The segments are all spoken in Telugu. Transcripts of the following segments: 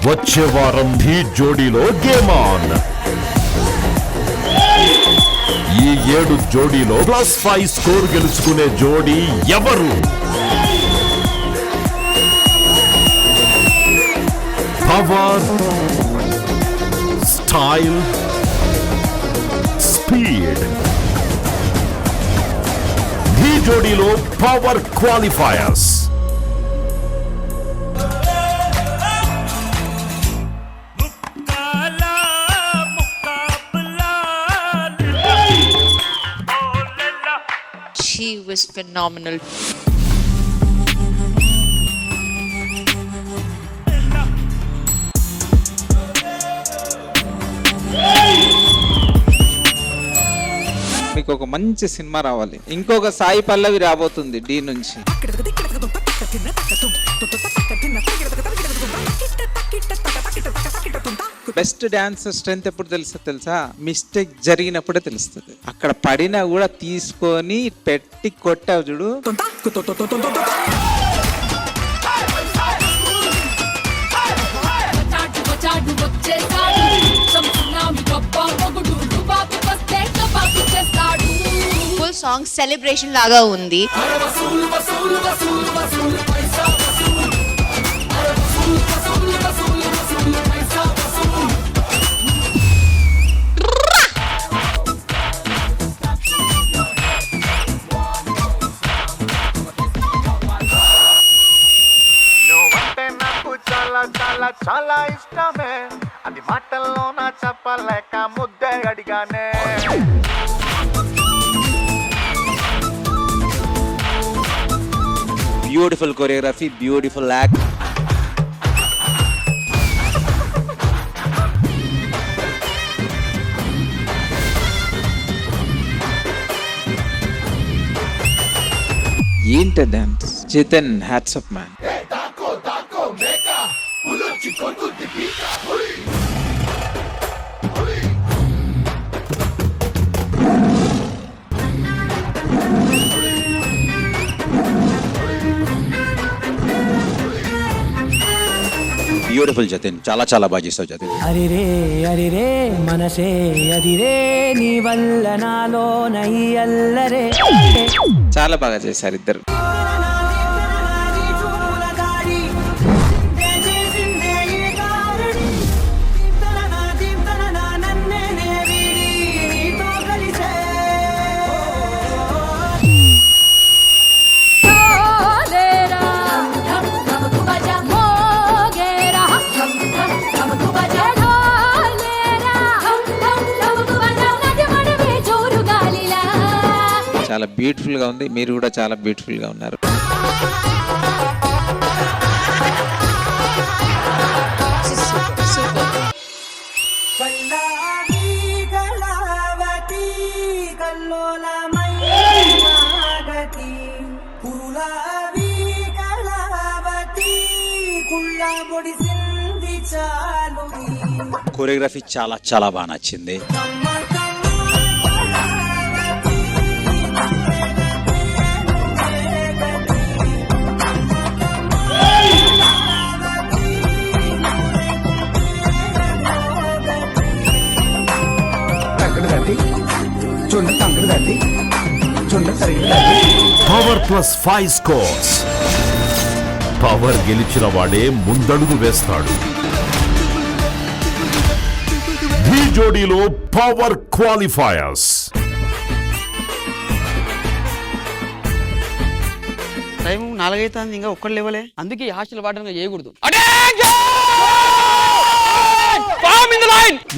వచ్చే వారం ఢీ జోడీలో గేమ్ ఆన్. ఈ 7 జోడీలో +5 స్కోర్ గెలుచుకునే జోడీ ఎవరు? Power, style, speed. ఢీ జోడీలో power qualifiers. She was phenomenal. మీకు ఒక మంచి సినిమా రావాలి. ఇంకొక సాయి పల్లవి రాబోతుంది డి నుంచి. బెస్ట్ డాన్స్ స్ట్రెంత్ ఎప్పుడు తెలుసా? మిస్టేక్ జరిగినప్పుడే తెలుస్తుంది. అక్కడ పడినా కూడా తీసుకొని పెట్టి కొట్టావు చూడు. ఫుల్ సాంగ్ సెలబ్రేషన్ లాగా ఉంది. చాలా ఇష్టమే, అది మాటల్లో నా చెప్పలేక ముద్దే అడిగానే. Beautiful choreography, beautiful act. ఏంట dance Chetan, hats off man. Beautiful Jatin, చాలా చాలా బాగా చేస్తావు జతిన్. అరిరే మనసే అరిరే నీ వల్ల నాలో నయ్యల్లరే. చాలా బాగా చేశారు ఇద్దరు. చాలా బ్యూటిఫుల్ గా ఉంది. మీరు కూడా చాలా బ్యూటిఫుల్ గా ఉన్నారు. కొరియోగ్రఫీ చాలా చాలా బాగా నచ్చింది. Power +5 scores. పవర్ గెలిచిన వాడే ముందడుగు వేస్తాడు. ఢీ జోడీలో పవర్ క్వాలిఫైయర్స్. టైం 4 అవుతుంది, ఇంకా ఒక్కడు లేవలే. అందుకే ఈ హాస్టల్ వాడడానికి చేయకూడదు.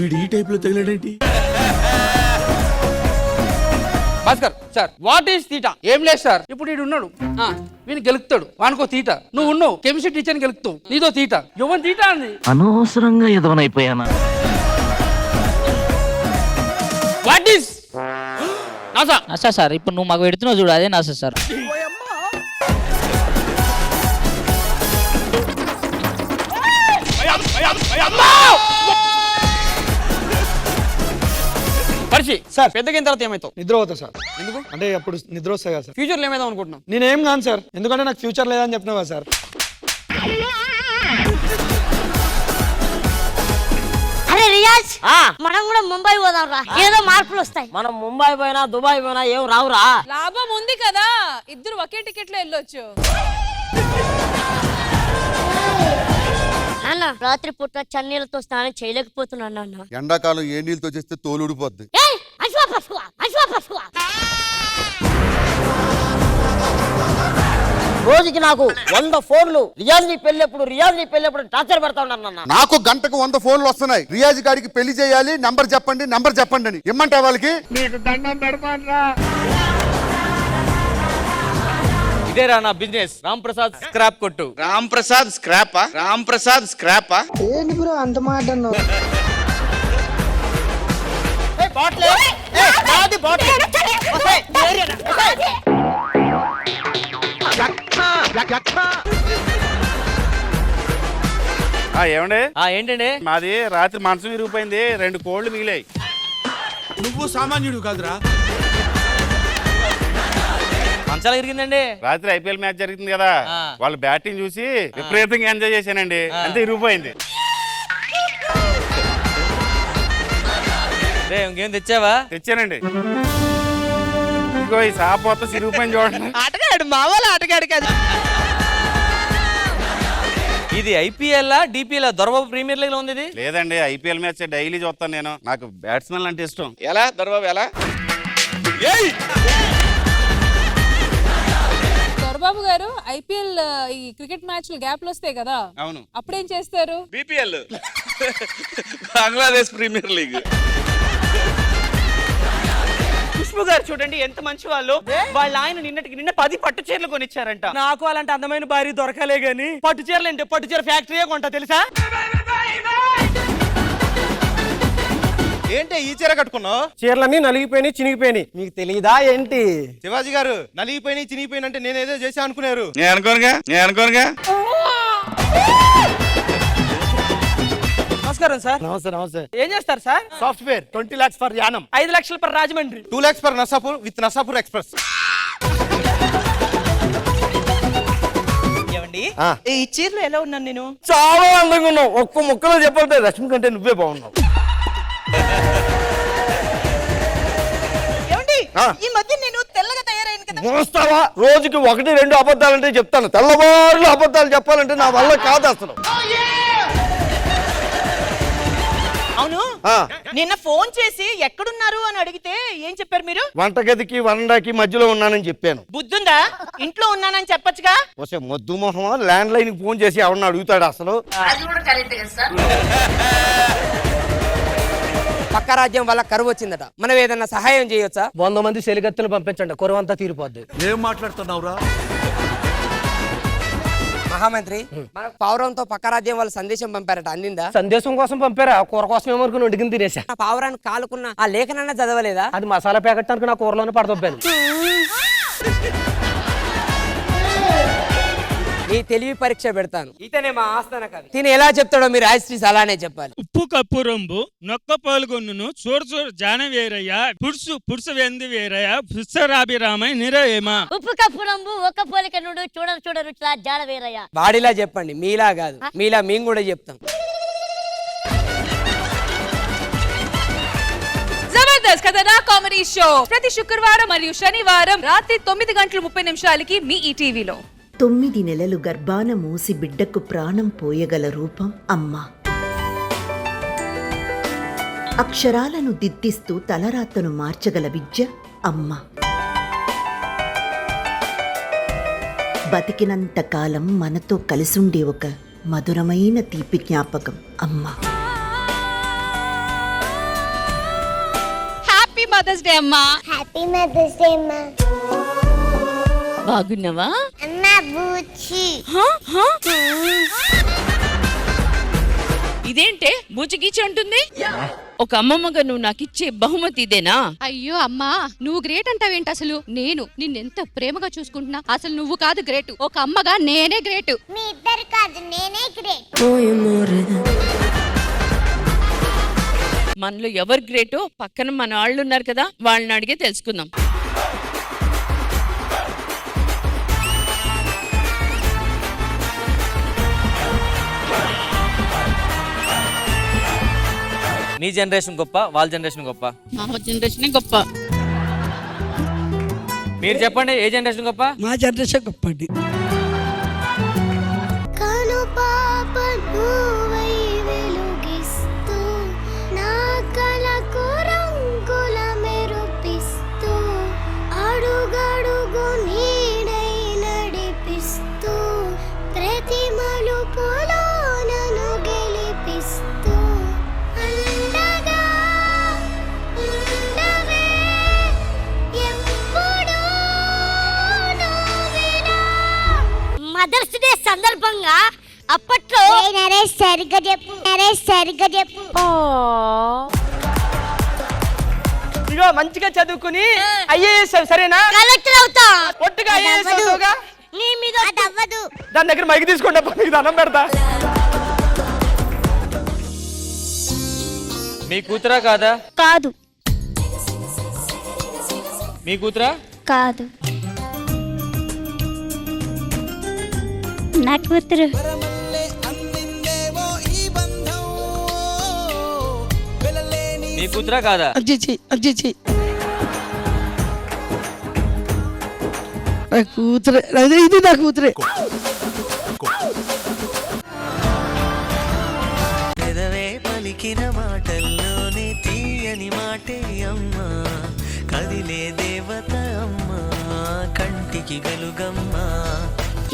వీడు ఈ టైప్ లో తగిలాడేంటి? భాస్కర్ సార్, వాట్ ఈస్ తీటా? ఏం లేదు సార్, ఇప్పుడు వీడు ఉన్నాడు, వీని గెలుపుతాడు, వానికో తీట. నువ్వు ఉన్నావు, కెమిస్ట్రీ టీచర్ గెలుపుతావు, నీతో తీట. ఎవరి తీట అంది? అనవసరంగా ఎదవనైపోయానా? What is NASA? నాసా సార్, ఇప్పుడు నువ్వు మాకు పెడుతున్నావు చూడు, అదే నాసా సార్. పరిచి సార్, పెద్దగిన తర్వాత ఏమైతావు? నిద్ర పోతా సార్. ఎందుకు? అంటే అప్పుడు నిద్ర వస్తాయి కదా సార్. ఫ్యూచర్లో ఏమైదాం అనుకుంటున్నావు? నేనేం కాను సార్, ఎందుకంటే నాకు ఫ్యూచర్ లేదని చెప్పినా కదా సార్. రియాజ్ మనం కూడా ముంబై పోదాం రా, ఏదో మార్పులు వస్తాయి. మనం ముంబై పోయినా దుబాయ్ పోయినా ఏం రావురా. లాభం ఉంది కదా, ఇద్దరు ఒకే టికెట్ లో వెళ్ళొచ్చు. నాన్న రాత్రి పూట చన్నీళ్ళతో స్నానం చేయలేకపోతున్నాను నాన్న. ఎండాకాలం ఏ నీళ్ళతో చేస్తే తోలు ఊడిపోద్ది. రోజుకి నాకు 100 ఫోన్లు రియాజ్ నీ పెళ్ళెప్పుడు టార్చర్ పెడతా ఉన్నాను నాన్న. నాకు గంటకు 100 ఫోన్లు వస్తున్నాయి. రియాజ్ గారికి పెళ్లి చేయాలి, నంబర్ చెప్పండి అని. ఇమ్మంటా వాళ్ళకి. మీకు దండం పెడతాన్రా. ఇదేరా నా బిజినెస్, రామ్ ప్రసాద్ స్క్రాప్ కొట్టు. రామ్ ప్రసాద్ స్క్రాపా ఏంటి బ్రో అంత మాట అన్నావు? ఏమండి ఏంటండి? మాది రాత్రి మనసు విరిగిపోయింది, 2 కోళ్లు మిగిలాయి. నువ్వు సామాన్యుడు కాదురా. మంచాలు ఇరిగిందండి. రాత్రి ఐపీఎల్ మ్యాచ్ జరుగుతుంది కదా, వాళ్ళ బ్యాటింగ్ చూసి విపరీతంగా ఎంజాయ్ చేశానండి, అంతే ఇరిగిపోయింది. ఇంకేం తెచ్చావా? తెచ్చానండి. ఇదిగో ఈ సాప్ మొత్తం సిరిగిపోయింది చూడండి. ఆటగాడు మా వాళ్ళ ఆటగాడు కదా. ఇది IPL DPL Dorababu premier league లో ఉంది ఇది? లేదండి, ఐపీఎల్ మ్యాచ్ డైలీ చూస్తాను నేను. నాకు బ్యాట్స్మెన్ అంటే ఇష్టం. ఎలా దొరబాబు ఎలా? దొరబాబు గారు ఐపీఎల్ ఈ క్రికెట్ మ్యాచ్లు గ్యాప్లు వస్తాయి కదా, అవును, అప్పుడేం చేస్తారు? BPL Bangladesh premier league. Khushbu గారు చూడండి ఎంత మంచి వాళ్ళు. వాళ్ళ ఆయన నిన్న 10 పట్టు చీరలు కొనిచ్చారంట. నాకు అలాంటి అందమైన భార్య దొరకలే గాని పట్టు చీరలు అంటే పట్టు చీర ఫ్యాక్టరీయే కొంటా తెలుసా? ఏంటి ఈ చీర కట్టుకున్నావు? చీరలన్నీ నలిగిపోయినాయి, చినిగిపోయినాయి. మీకు తెలియదా ఏంటి? శివాజీ గారు నలిగిపోయినాయి, చినిగిపోయిన అంటే నేనేదో చేసా అనుకున్నారు. నేను అనుకోనుగా. నమస్కారం సార్. నమస్తే. ఏం చేస్తారు sir? Software 20 lakhs for Yanam. 5 లక్షలు per Rajahmundry. 2 lakhs for Narsapur with Narsapur express. ఏమండి ఈ చీరలో ఎలా ఉన్నాను నేను? చాలా అందంగా ఉన్నావు. ఒక్క ముక్కలో చెప్పాలంటే రష్మి కంటే నువ్వే బాగున్నావు. ఏమండి ఈ మధ్య నేను తెల్లగా తయారైన కదా. మోస్తావా? రోజుకి 1-2 అబద్ధాలంటే చెప్తాను. తెల్లవారులు అబద్ధాలు చెప్పాలంటే నా వల్ల కాదు అసలు. అవును, నిన్న ఫోన్ చేసి ఎక్కడున్నారు అని అడిగితే ఏం చెప్పారు మీరు? వంటగదికి వరండాకి మధ్యలో ఉన్నానని చెప్పాను. బుద్ధుందా? ఇంట్లో ఉన్నానని చెప్పొచ్చుగా. వస్తే మొద్దు మొహమా ల్యాండ్ లైన్ ఫోన్ చేసి ఎవరన్నా అడుగుతాడు అసలు? పక్క రాజ్యం వల్ల కరువు వచ్చిందట, మనం ఏదన్నా సహాయం చేయొచ్చా? 100 మంది సెలిగత్తులు పంపించండి, కరువు అంతా తీరిపోద్ది. ఏం మాట్లాడుతున్నావురా? మహామంత్రి మన పావురంతో పక్క రాజ్యం వాళ్ళు సందేశం పంపారట, అందిందా? సందేశం కోసం పంపారా? కూర కోసం ఏమనుకుని వండుకుని తినేసా. పావురాన్ని కాలుకున్న ఆ లేఖనన్నా చదవలేదా? అది మసాలా ప్యాకెట్ అనుకుని నా కూరలోనే పడదొబ్బాను. ఈ తెలివి పరీక్ష పెడతాను. ఇతనే మా ఆస్థాన కవి. తిని ఎలా చెప్తాడో మీరు యాస్ట్రీస్ అలానే చెప్పాలి. ఉప్పు కప్పు రొంబు నొక్క పాల్గొన్ను చూడు చూడు జాన వేరయ్యా పురుషు వెంది వేరయ్యా పుష్సరాభిరామై నిరయేమా. ఉప్పు కప్పు రంబు ఒక పోలిక నుండి చూడరు జాడ వేరయ్యా. వాడిలా చెప్పండి, మీలా కాదు. మీలా మేము కూడా చెప్తాం. జబర్దస్త్ కథనా కామెడీ షో ప్రతి శుక్రవారం మరియు శనివారం రాత్రి 9:30 మీ ఈటీవీలో. 9 నెలలు గర్భాన మూసి బిడ్డకు ప్రాణం పోయగల రూపం అమ్మ. అక్షరాలను దిద్దిస్తూ తలరాతను మార్చగల విద్య అమ్మ. బతికినంత కాలం మనతో కలిసుండే ఒక మధురమైన తీపి జ్ఞాపకం అమ్మ. హ్యాపీ మదర్స్ డే అమ్మా. హ్యాపీ మదర్స్ డే అమ్మా. బాగున్నావా అమ్మా? బూచి. ఇదేంటే బూచిగీచి అంటుంది? ఒక అమ్మమ్మగా నువ్వు నాకు ఇచ్చే బహుమతి ఇదేనా? అయ్యో అమ్మా, నువ్వు గ్రేట్ అంటావేంటి? అసలు నేను నిన్నెంత ప్రేమగా చూసుకుంటున్నా. అసలు నువ్వు కాదు గ్రేట్, ఒక అమ్మగా నేనే గ్రేట్. మీ ఇద్దరు కాదు, నేనే గ్రేట్. మనలో ఎవరు గ్రేటో పక్కన మన వాళ్ళు ఉన్నారు కదా, వాళ్ళని అడిగే తెలుసుకుందాం. మీ జనరేషన్ గొప్ప, వాళ్ళ జనరేషన్ గొప్ప? మా జనరేషన్ గొప్ప. మీరు చెప్పండి, ఏ జనరేషన్ గొప్ప? మా జనరేషన్ గొప్ప అండి. మదర్స్ డే సందర్భంగా అప్పట్లో సరిగ్గా చెప్పు ఇదిగో మంచిగా చదువుకుని ఐఏఎస్ సరేనా? కలెక్టర్ అవుతా. ఒట్టుగా ఐఏఎస్ అవుతావుగా? నీ మీద అవ్వదు. దాని దగ్గర మైకి తీసుకోండి, నీకు దండం పెడతా. మీ కూతురా కాదా? కాదు. మీ కూతురా కాదు, నా కూతురు. మీ కూతురా కాదా? కూతురే, ఇది నా కూతురే. పెదవే పలికిన మాటల్లోనే తీయని మాటే అమ్మా, కదిలే దేవత అమ్మా, కంటికి గలుగమ్మా.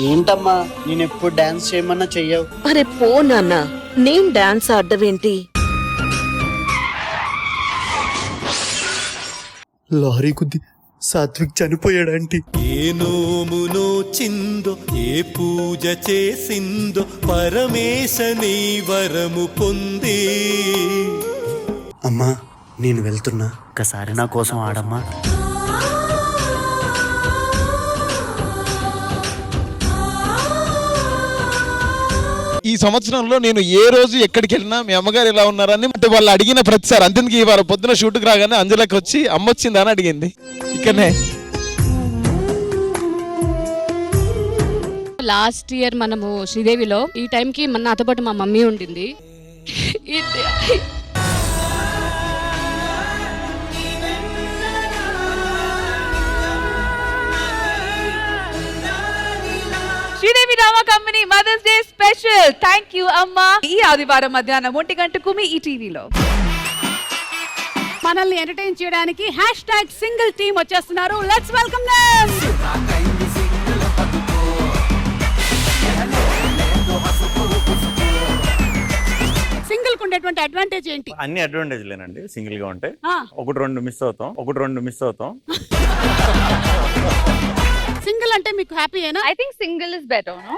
ఏంటమ్మా నేను ఎప్పుడు డాన్స్ చేయమన్నా చెయ్యవు? అరే పో నాన్న, నేను డాన్స్ ఆడవేంటి? లారీ గుద్ది సాత్విక్ చనిపోయాడంటి. ఏ నోమునో చిందో, ఏ పూజ చేసిందో, పరమేశని వరము పొందే. అమ్మా నేను వెళ్తున్నా, ఒకసారి నా కోసం ఆడమ్మా. ఈ సంవత్సరంలో నేను ఏ రోజు ఎక్కడికి వెళ్ళినా మీ అమ్మగారు ఎలా ఉన్నారని అంటే వాళ్ళు అడిగిన ప్రతిసారి అంతేందుకు ఇవాళ పొద్దున షూట్కి రాగానే అంజలకి వచ్చి అమ్మ వచ్చిందా అని అడిగింది. ఇక్కడనే లాస్ట్ ఇయర్ మనము శ్రీదేవిలో ఈ టైంకి నాతో పాటు మా మమ్మీ ఉండింది. Sridevi drama company Mother's Day special thank you అమ్మా. ఈ ఆదివారం మధ్యాహ్నం 1 గంటకు మీ ఈ టీవీలో. మనల్ని ఎంటర్టైన్ చేయడానికి #సింగిల్ టీమ్ వచ్చేస్తున్నారు. Let's welcome them. సింగిల్ కు ఉండేటువంటి అడ్వాంటేజ్ ఏంటి? అన్ని అడ్వాంటేజ్ లేనండి. సింగిల్ గా ఉంటే ఒకటి రెండు మిస్ అవుతాం. సింగిల్ అంటే మీకు హ్యాపీయేనా? I think single is better, no?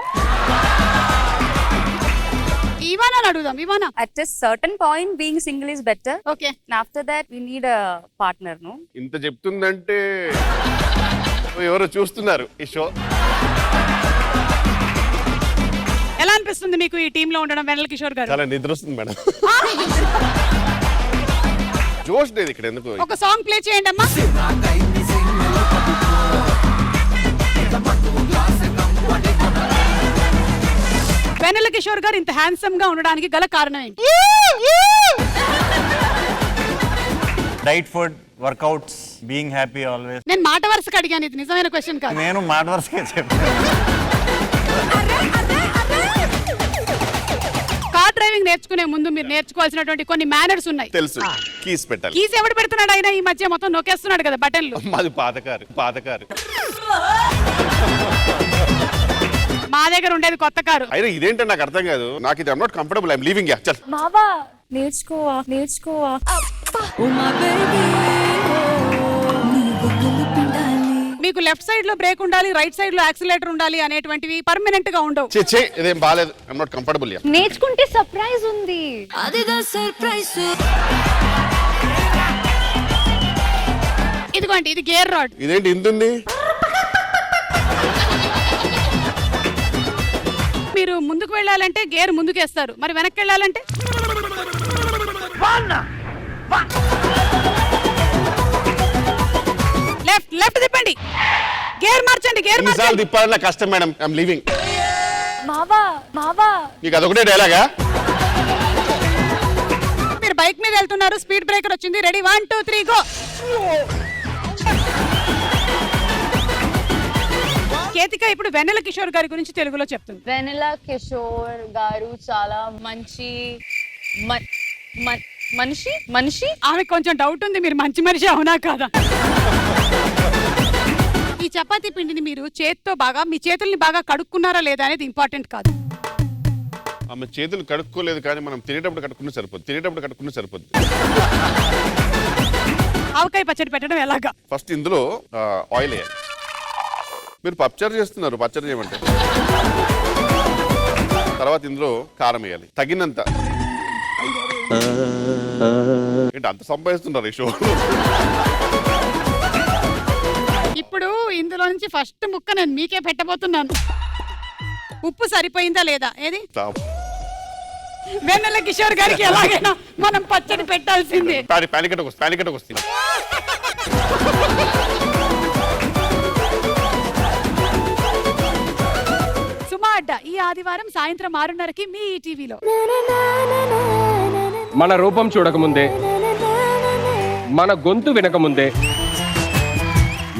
Ivana అడుగుదాం. Ivana, At a certain point being single is better. Okay. And after that we need a partner, no? ఇంత చెప్తుందంటే ఎవరో చూస్తున్నారు ఈ షో. ఎలా అనిపిస్తుంది మీకు ఈ టీమ్ లో ఉండడం వెన్నెల కిషోర్ గారు? చాలా నిద్ర వస్తుంది మేడం. జోష్ లేదు ఇక్కడ ఎందుకు. ఒక సాంగ్ ప్లే చేయండి అమ్మా. వెన్నెల కిషోర్ గారు ఇంత హ్యాండ్సమ్ గా ఉండడానికి గల కారణం ఏంటి? Diet food, workouts, being happy always. నేను మాట వరుసకు అడిగాను, ఇది నిజమైన క్వశ్చన్ కాదు. నేను మాట వరుసకే చెప్పాను. కార్ డ్రైవింగ్ నేర్చుకునే ముందు మీరు నేర్చుకోవాల్సినటువంటి కొన్ని మేనర్స్ ఉన్నాయి. తెలుసు, కీస్ పెట్టాలి. కీస్ ఎవడు పెడుతున్నాడు? అయినా ఈ మధ్య మొత్తం నొక్కేస్తున్నాడు కదా బటన్లు. మాది పాతకారు. మా దగ్గర ఉండేది కొత్త కారు. అయినా ఇదేంటో నాకు అర్థం కాదు. నాకు ఇది I'm not comfortable. I'm leaving. చల్ మావా నేర్చుకోవా. మీకు లెఫ్ట్ సైడ్ లో బ్రేక్ ఉండాలి, రైట్ సైడ్ లో యాక్సిలరేటర్ ఉండాలి అనేటువంటివి పర్మనెంట్ గా ఉండవు. చే ఇదేం బాలేదు. I'm not comfortable. నేర్చుకుంటే సర్ప్రైజ్ ఉంది. అదిగా సర్ప్రైజ్. ఇదిగోండి, ఇది గేర్ రాడ్. ఇదేంటి ఇంతుంది? మీరు ముందుకు వెళ్ళాలంటే గేర్ ముందుకేస్తారు, మరి వెనక్కి వెళ్ళాలంటే లెఫ్ట్ తిప్పండి. గేర్ మార్చండి. తిప్పాలన్నా కష్టం మేడం. I'm leaving. మావా నీకు అదొకటే డైలాగా? మీరు బైక్ మీద వెళ్తున్నారు, స్పీడ్ బ్రేకర్ వచ్చింది. Ready 1 2 3 go. కేతిక ఇప్పుడు వెన్నెల కిషోర్ గారి గురించి తెలుగులో చెప్తుంది. వెన్నెల కిషోర్ గారు చాలా మంచి మనిషి. ఆమె కొంచెం డౌట్ ఉంది, మీరు మంచి మనిషి అవునా కాదా? ఈ చపాతీ పిండిని మీరు చేత్తో బాగా, మీ చేతుల్ని బాగా కడుక్కున్నారా లేదా అనేది ఇంపార్టెంట్ కాదు. ఆమె చేతులు కడుక్కోలేదు, కానీ మనం తినేటప్పుడు కడుక్కునే సరిపోద్ది. ఆవకాయ పచ్చడి పెట్టడం ఎలాగా? ఫస్ట్ ఇందులో ఆయిల్ వేయాలి. మీరు పచ్చడి చేస్తున్నారు, పచ్చడి చేయమంటే. తర్వాత ఇందులో కారం వేయాలి తగినంత. ఏంటి అంత సంపాదిస్తున్నారు ఈ షో? ఇప్పుడు ఇందులో నుంచి ఫస్ట్ ముక్క నేను మీకే పెట్టబోతున్నాను. ఉప్పు సరిపోయిందా లేదా? ఏది? వెన్నెల కిషోర్ గారికి ఎలాగైనా మనం పచ్చడి పెట్టాల్సిందే. ప్యానికెట్ వస్తుంది. సుమా అడ్డ ఈ ఆదివారం సాయంత్రం 6:30కి మీ టీవీలో. మన రూపం చూడకముందే, మన గొంతు వినకముందే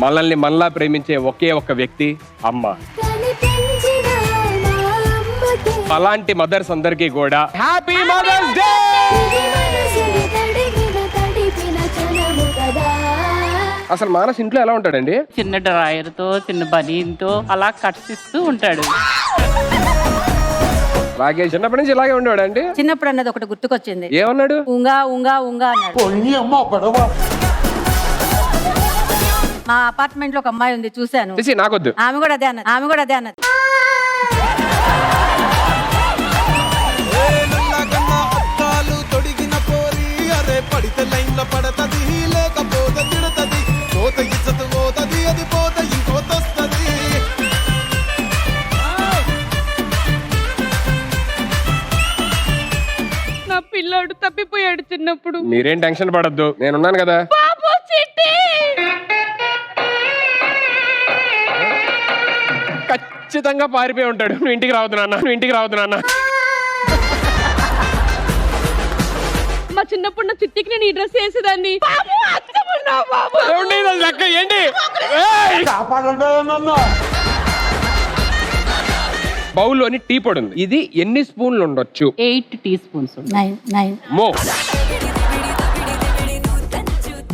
మనల్ని మనలా ప్రేమించే ఒకే ఒక్క వ్యక్తి అమ్మ. అలాంటి మదర్స్ అందరికీ కూడా హ్యాపీ మదర్స్ డే. అసలు మానస్ ఇంట్లో ఎలా ఉంటాడండి? చిన్న డ్రాయర్ తో, చిన్న బనీన్తో అలా కట్స్ ఇస్తూ ఉంటాడు. రాకేష్ చిన్నప్పటి నుంచి ఇలాగే ఉండేవాడు అండి? చిన్నప్పుడు అన్నది ఒకటి గుర్తుకొచ్చింది. ఏమన్నాడు? ఉంగా ఉంగా ఉంగా అన్నాడు. మా అపార్ట్మెంట్ లో ఒక అమ్మాయి ఉంది, చూశాను. నాకొద్దు. ఆమె కూడా అదే అన్నది. నా పిల్లాడు తప్పిపోయాడు చిన్నప్పుడు. మీరేం టెన్షన్ పడద్దు, నేనున్నాను కదా. ఖచ్చితంగా పారిపోయి ఉంటాడు. నువ్వు ఇంటికి రావద్దు నాన్న. మా చిన్నప్పుడు నా చిట్టికి నేను ఈ డ్రెస్ వేసేదాన్ని. ఏంటి బౌల్లోని టీ పొడి ఉంది. ఇది ఎన్ని స్పూన్లు ఉండొచ్చు? 8 teaspoons. 9 మో.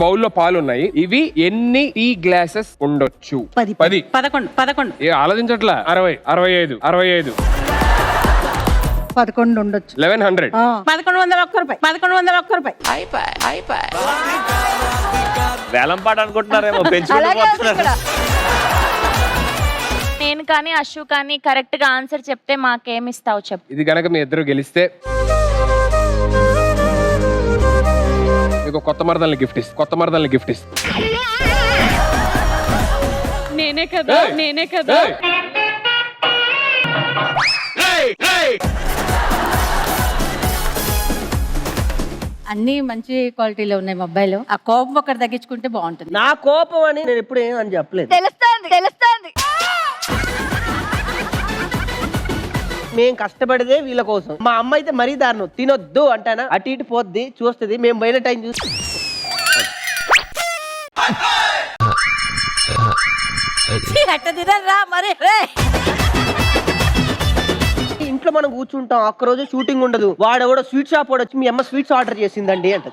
బౌల్లో పాలు ఉన్నాయి. ఇవి ఎన్ని టీ గ్లాసెస్ ఉండొచ్చు? 10. 11. ఏ ఆలోచించట్లా? 60, 65, 65. 11 ఉండొచ్చు. 1100. 1101 రూపాయి. 1101 రూపాయి. వేలం పాట అనుకుంటున్నారేమో, నేను కానీ అశు కానీ కరెక్ట్ గా ఆన్సర్ చెప్తే మాకేమిస్తావు చెప్పు. ఇది గనక మీ ఇద్దరు గెలిస్తే మీకు కొత్త మరదల్ని గిఫ్ట్ ఇస్తా. నేనే కదా. అన్ని మంచి క్వాలిటీలో ఉన్నాయి మా అబ్బాయిలో. ఆ కోపం ఒకటి తగ్గించుకుంటే బాగుంటుంది. నా కోపం అని నేను ఎప్పుడు ఏమని చెప్పలేదు. తెలుస్తుంది. మేము కష్టపడేదే వీళ్ళ కోసం. మా అమ్మ అయితే మరీ దారుణం. తినొద్దు అంటానా, అటు ఇటు పోద్ది, చూస్తుంది. మేము పోయిన టైం చూసి ఇంట్లో మనం కూర్చుంటాం. ఒక్కరోజు షూటింగ్ ఉండదు. వాడెవడో స్వీట్ షాప్ వాడు వచ్చి మీ అమ్మ స్వీట్స్ ఆర్డర్ చేసిందండి అంట.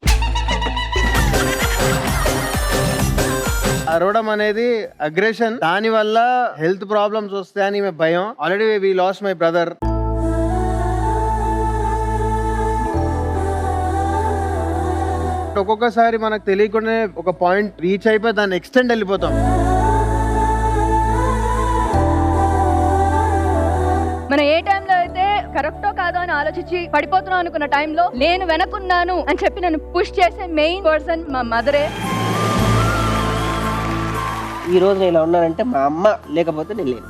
అరవడం అనేది అగ్రెషన్. దాని వల్ల హెల్త్ ప్రాబ్లమ్స్ వస్తాయని భయం. Already we lost my brother. ఒక్కొక్కసారి మనకు తెలియకుండానే ఒక పాయింట్ రీచ్ అయిపోయి దాన్ని ఎక్స్టెండ్ వెళ్ళిపోతాం. మనం ఏ టైంలో అయితే కరెక్టో కాదో అని ఆలోచించి పడిపోతున్నాం అనుకున్న టైంలో నేను వెనకున్నాను అని చెప్పి నన్ను పుష్ చేసే మెయిన్ పర్సన్ మా మదరే. ఈ రోజు నేను ఉన్నానంటే మా అమ్మ లేకపోతే నేను లేను.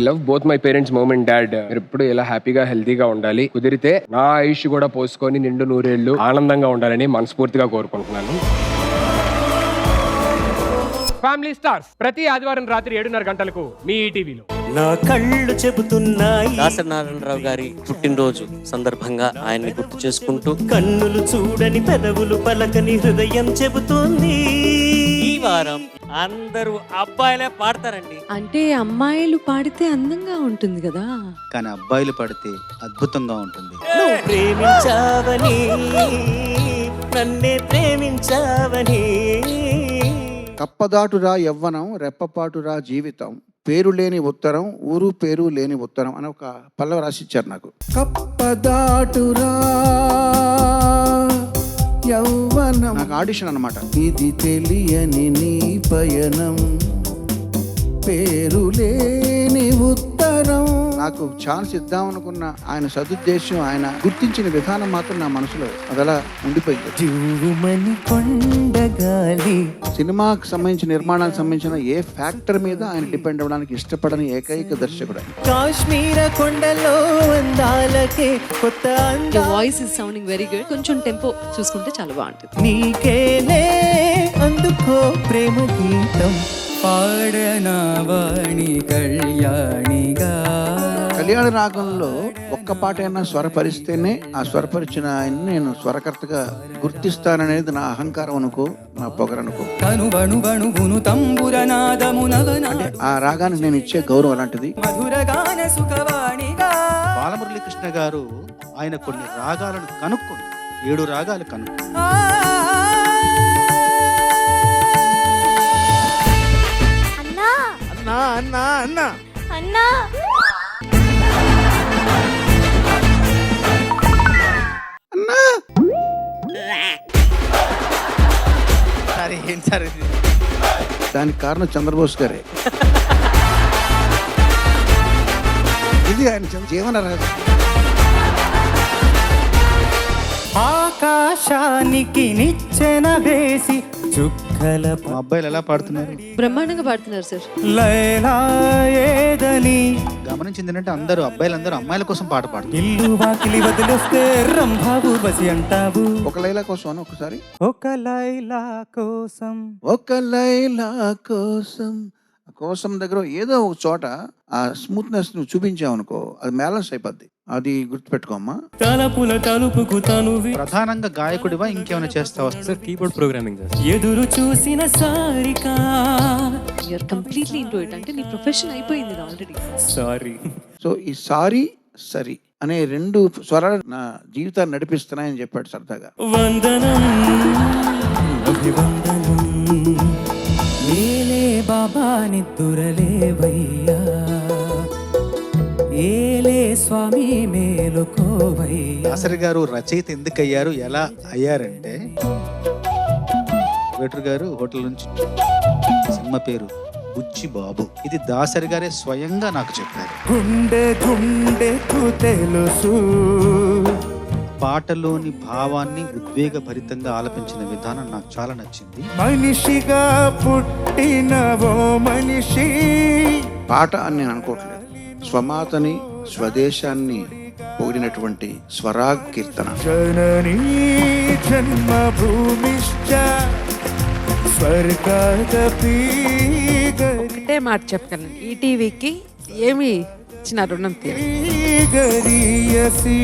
Love both my parents, mum and dad. మీరు ఎప్పుడు ఇలా హ్యాపీగా హెల్తీగా ఉండాలి. కుదిరితే నా ఆయుష్ కూడా పోసుకొని నిండు నూరేళ్లు ఆనందంగా ఉండాలని మనస్ఫూర్తిగా కోరుకుంటున్నాను. ఫ్యామిలీ స్టార్స్ ప్రతి ఆదివారం రాత్రి 7:30 గంటలకు మీ ఈటీవీలో. నా కళ్ళు చెబుతున్నాయి దాసరి నారాయణరావు గారి పుట్టినరోజు సందర్భంగా ఆయన్ని గుర్తు చేసుకుంటూ, కన్నులు చూడని పెదవులు పలకని హృదయం చెబుతుంది. ఈ వారం అందరూ అబ్బాయిలే పాడతారండి. అంటే అమ్మాయిలు పాడితే అందంగా ఉంటుంది కదా, కానీ అబ్బాయిలు పాడితే అద్భుతంగా ఉంటుంది. నువ్వు ప్రేమించావని, నన్నే ప్రేమించావని. కప్పదాటురా యవ్వనం, రెప్పపాటురా జీవితం, పేరు లేని ఉత్తరం, ఊరు పేరు లేని ఉత్తరం అని ఒక పల్లవి రాసిచ్చారు నాకు. కప్పదాటురా యవ్వనం నాకు ఆడిషన్ అన్నమాట. ఇది తెలియని నీ పయనం, పేరు లేని ఉత్తరం. నాకు ఛాన్స్ ఇద్దాం అనుకున్న ఆయన సదుద్దేశం, ఆయన గుర్తించిన విధానం మాత్రం నా మనసులో అదలా ఉండిపోయింది. సినిమాకి సంబంధించిన నిర్మాణానికి సంబంధించిన ఏ ఫ్యాక్టర్ మీద ఆయన డిపెండ్ అవ్వడానికి ఇష్టపడని ఏకైక దర్శకుడు. కాశ్మీర కొండలో అందాలకే కొత్త voice is sounding very good. కొంచెం టెంపో చూసుకుంటే చాలా బాగుంటుంది. నీకేలే అందుకో ప్రేమ గీతం పాడనావాణి కళ్యాణిగా. కళ్యాణ రాగంలో ఒక్క పాట అయినా స్వరపరిస్తేనే ఆ స్వరపరిచిన ఆయన్ని నేను స్వరకర్తగా గుర్తిస్తాననేది నా అహంకారం అనుకో, నా పొగరనుకో. అంటే ఆ రాగానికి నేను ఇచ్చే గౌరవం అలాంటిది. బాలమురళీకృష్ణ గారు ఆయన కొన్ని రాగాలను కనుక్కొని 7 రాగాలు కనుక్కొని అన్నా అన్నా అన్నా అన్నా సరే ఏంటి సార్ ఇది? దానికి కారణం చంద్రబోస్ గారే. ఇది ఆయన జీవన రహస్యం. ఆకాశానికి నిచ్చెన వేసి చుక్కల అబ్బాయిలు ఎలా పాడుతున్నారు? బ్రహ్మాండంగా పాడుతున్నారు సార్. లైలా ఏదని గమనించింది ఏంటంటే అందరూ అబ్బాయిలందరూ అమ్మాయిల కోసం పాట పాడుతారు. ఇల్లు వాకిలి వదిలేస్తే రంభావు బసి అంటావు. ఒక లైలా కోసం అని ఒకసారి, ఒక లైలా కోసం, ఒక లైలా కోసం. కోసం దగ్గర ఏదో ఒక చోట ఆ స్మూత్నెస్ నువ్వు చూపించావు అనుకో, అది బ్యాలెన్స్ అయిపోద్ది. అది గుర్తుపెట్టుకోమ్మా. తలుపుల తలుపుకు తను ప్రధానంగా గాయకుడివా ఇంకేమైనా చేస్తావా? Sir keyboard programming. ఎదురు చూసిన Sarika. You are completely into it. అంటే నీ ప్రొఫెషన్ అయిపోయింది ఆల్రెడీ. సారీ. సో ఈ సారీ సరి అనే 2 స్వరాలు నా జీవితాన్ని నడిపిస్తున్నాయని చెప్పాడు సరదాగా. వందనం అభివందనం ఏలే బాబా నిద్దురలేవయ్యా, ఏలే స్వామి మేలుకోవయ్యా. దాసరి గారు రచయిత ఎందుకు అయ్యారు, ఎలా అయ్యారంటే, వెయిటర్ గారు హోటల్ నుంచి సినిమా పేరు బుచ్చి బాబు, ఇది దాసరి గారే స్వయంగా నాకు చెప్పారు. గుండె గుండెకు తెలుసు. పాటలోని భావాన్ని ఉద్వేగభరితంగా ఆలపించిన విధానం నాకు చాలా నచ్చింది. మనిషిగా పుట్టినవో మనిషి. పాట అని నేను అనుకోవట్లేదు, స్వమాతని స్వదేశాన్ని పొగిడినటువంటి స్వరాగ్ కీర్తన. జననీ జన్మభూమిశ్చ స్వర్గాదపి. ఒకటే మాట చెప్పగలను, ఈటీవీకి ఏమి ఇచ్చిన రుణం తీరు. గరీయసి